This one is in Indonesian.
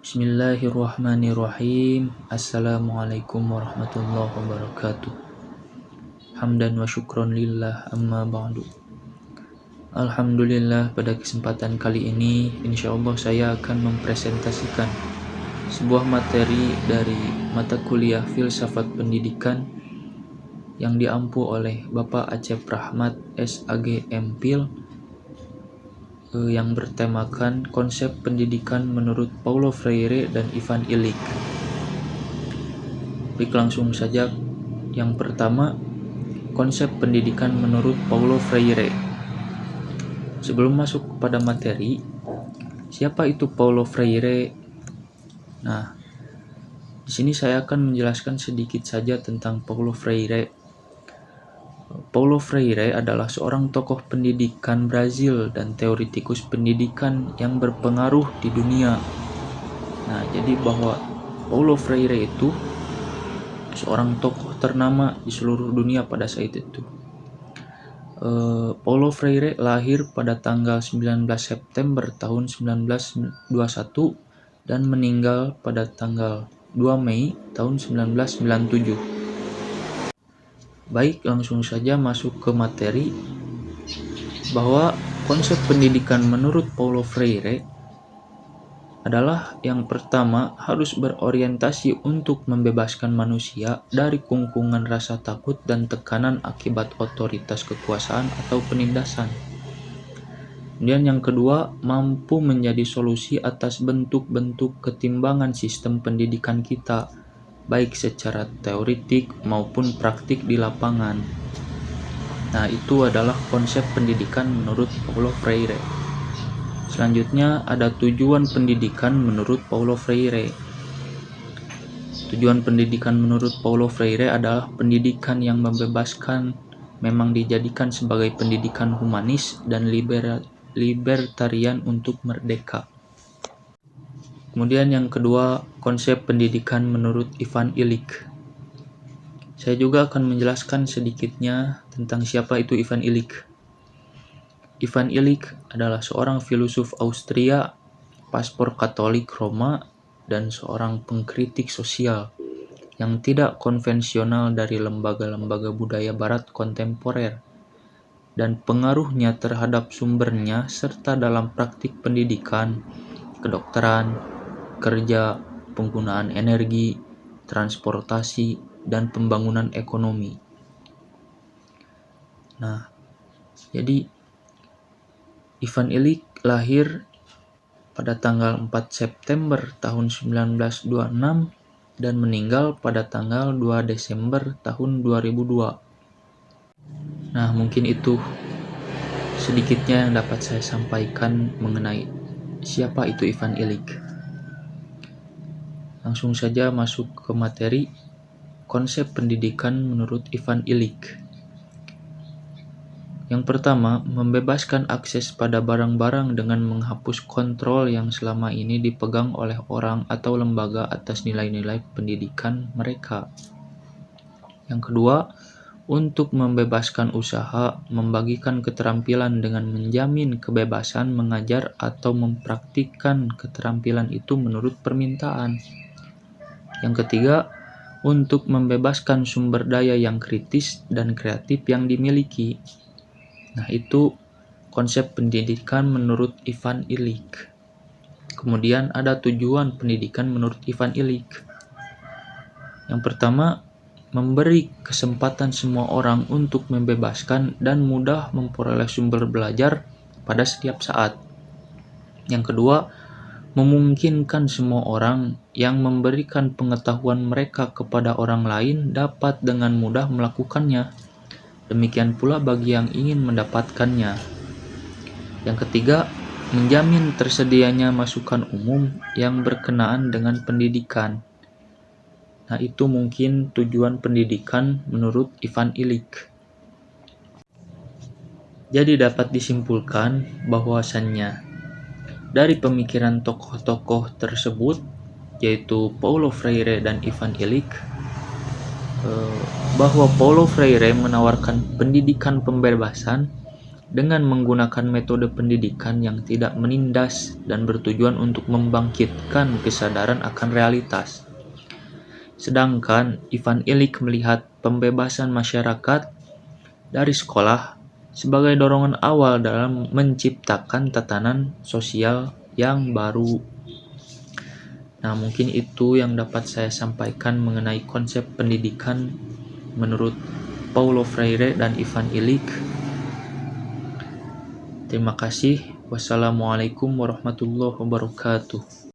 Bismillahirrahmanirrahim. Assalamualaikum warahmatullahi wabarakatuh. Hamdan wa syukron lillah amma ba'du. Alhamdulillah, pada kesempatan kali ini insyaallah saya akan mempresentasikan sebuah materi dari mata kuliah Filsafat Pendidikan yang diampu oleh Bapak Acep Rahmat SAG MPhil, yang bertemakan konsep pendidikan menurut Paulo Freire dan Ivan Illich. Baik, langsung saja. Yang pertama, konsep pendidikan menurut Paulo Freire. Sebelum masuk pada materi, siapa itu Paulo Freire? Nah, di sini saya akan menjelaskan sedikit saja tentang Paulo Freire. Paulo Freire adalah seorang tokoh pendidikan Brazil dan teoretikus pendidikan yang berpengaruh di dunia. Nah, jadi bahwa Paulo Freire itu seorang tokoh ternama di seluruh dunia pada saat itu. Paulo Freire lahir pada tanggal 19 September tahun 1921 dan meninggal pada tanggal 2 Mei tahun 1997. Baik, langsung saja masuk ke materi, bahwa konsep pendidikan menurut Paulo Freire adalah yang pertama harus berorientasi untuk membebaskan manusia dari kungkungan rasa takut dan tekanan akibat otoritas kekuasaan atau penindasan. Kemudian yang kedua, mampu menjadi solusi atas bentuk-bentuk ketimbangan sistem pendidikan kita, baik secara teoretik maupun praktik di lapangan. Nah, itu adalah konsep pendidikan menurut Paulo Freire. Selanjutnya ada tujuan pendidikan menurut Paulo Freire. Tujuan pendidikan menurut Paulo Freire adalah pendidikan yang membebaskan, memang dijadikan sebagai pendidikan humanis dan libertarian untuk merdeka. Kemudian yang kedua, konsep pendidikan menurut Ivan Illich. Saya juga akan menjelaskan sedikitnya tentang siapa itu Ivan Illich. Ivan Illich adalah seorang filosof Austria, paspor Katolik Roma, dan seorang pengkritik sosial yang tidak konvensional dari lembaga-lembaga budaya barat kontemporer, dan pengaruhnya terhadap sumbernya serta dalam praktik pendidikan, kedokteran, kerja, penggunaan energi, transportasi, dan pembangunan ekonomi. Nah, jadi Ivan Illich lahir pada tanggal 4 September tahun 1926 dan meninggal pada tanggal 2 Desember tahun 2002. Nah, mungkin itu sedikitnya yang dapat saya sampaikan mengenai siapa itu Ivan Illich. Langsung saja masuk ke materi, konsep pendidikan menurut Ivan Illich. Yang pertama, membebaskan akses pada barang-barang dengan menghapus kontrol yang selama ini dipegang oleh orang atau lembaga atas nilai-nilai pendidikan mereka. Yang kedua, untuk membebaskan usaha, membagikan keterampilan dengan menjamin kebebasan mengajar atau mempraktikkan keterampilan itu menurut permintaan. Yang ketiga, untuk membebaskan sumber daya yang kritis dan kreatif yang dimiliki. Nah, itu konsep pendidikan menurut Ivan Illich. Kemudian ada tujuan pendidikan menurut Ivan Illich. Yang pertama, memberi kesempatan semua orang untuk membebaskan dan mudah memperoleh sumber belajar pada setiap saat. Yang kedua, memungkinkan semua orang yang memberikan pengetahuan mereka kepada orang lain dapat dengan mudah melakukannya. Demikian pula bagi yang ingin mendapatkannya. Yang ketiga, menjamin tersedianya masukan umum yang berkenaan dengan pendidikan. Nah, itu mungkin tujuan pendidikan menurut Ivan Illich. Jadi dapat disimpulkan bahwasannya dari pemikiran tokoh-tokoh tersebut, yaitu Paulo Freire dan Ivan Illich, bahwa Paulo Freire menawarkan pendidikan pembebasan dengan menggunakan metode pendidikan yang tidak menindas dan bertujuan untuk membangkitkan kesadaran akan realitas. Sedangkan Ivan Illich melihat pembebasan masyarakat dari sekolah sebagai dorongan awal dalam menciptakan tatanan sosial yang baru. Nah, mungkin itu yang dapat saya sampaikan mengenai konsep pendidikan menurut Paulo Freire dan Ivan Illich. Terima kasih. Wassalamualaikum warahmatullahi wabarakatuh.